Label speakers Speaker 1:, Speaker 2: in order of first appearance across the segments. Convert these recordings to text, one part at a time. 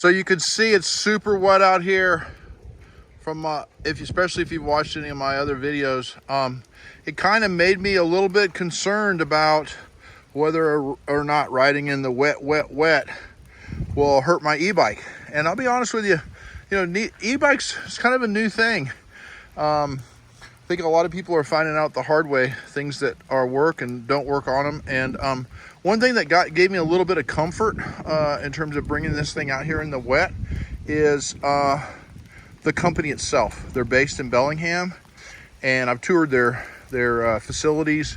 Speaker 1: So you can see it's super wet out here from especially if you've watched any of my other videos. It kind of made me a little bit concerned about whether or not riding in the wet will hurt my e-bike. And I'll be honest with you, e-bikes is kind of a new thing. I think a lot of people are finding out the hard way things that work and don't work on them. And one thing that gave me a little bit of comfort in terms of bringing this thing out here in the wet is the company itself. They're based in Bellingham, and I've toured their facilities,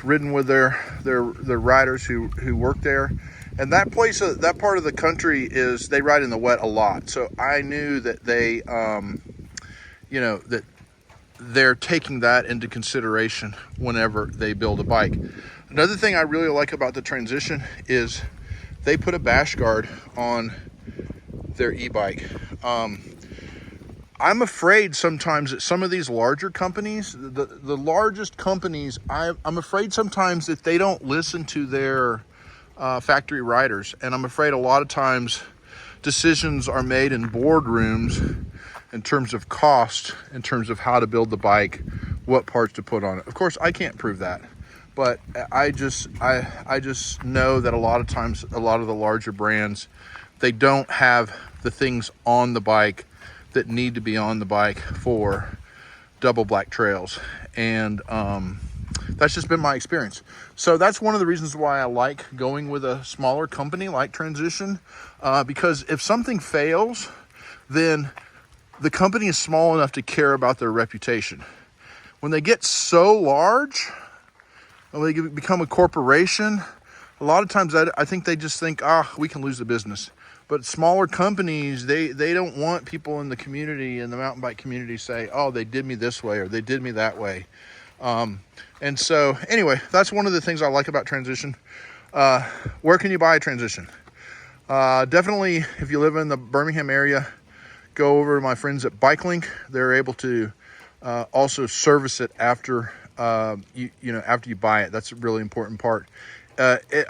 Speaker 1: ridden with their riders who work there. And that place, that part of the country, they ride in the wet a lot. So I knew that they, that they're taking that into consideration whenever they build a bike. Another thing I really like about the Transition is they put a bash guard on their e-bike. I'm afraid sometimes that some of these larger companies, the largest companies, I'm afraid sometimes that they don't listen to their factory riders. And I'm afraid a lot of times decisions are made in boardrooms in terms of cost, in terms of how to build the bike, what parts to put on it. Of course, I can't prove that, but I just know that a lot of times, a lot of the larger brands, they don't have the things on the bike that need to be on the bike for double black trails. And that's just been my experience. So that's one of the reasons why I like going with a smaller company like Transition, because if something fails, then the company is small enough to care about their reputation. When they get so large, when they become a corporation, a lot of times I think they just think, we can lose the business. But smaller companies, they don't want people in the community, in the mountain bike community, say, oh, they did me this way or they did me that way. And so anyway, that's one of the things I like about Transition. Where can you buy a Transition? Definitely, if you live in the Birmingham area, go over to my friends at BikeLink. They're able to also service it after after you buy it. That's a really important part.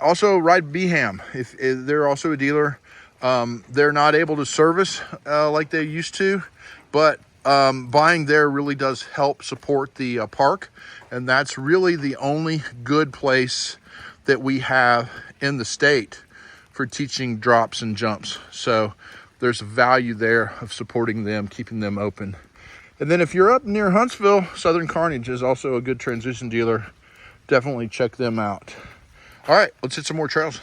Speaker 1: Also, ride BHAM. If they're also a dealer, they're not able to service like they used to, but buying there really does help support the park, and that's really the only good place that we have in the state for teaching drops and jumps. So there's a value there of supporting them, keeping them open. And then if you're up near Huntsville, Southern Carnage is also a good Transition dealer. Definitely check them out. All right, let's hit some more trails.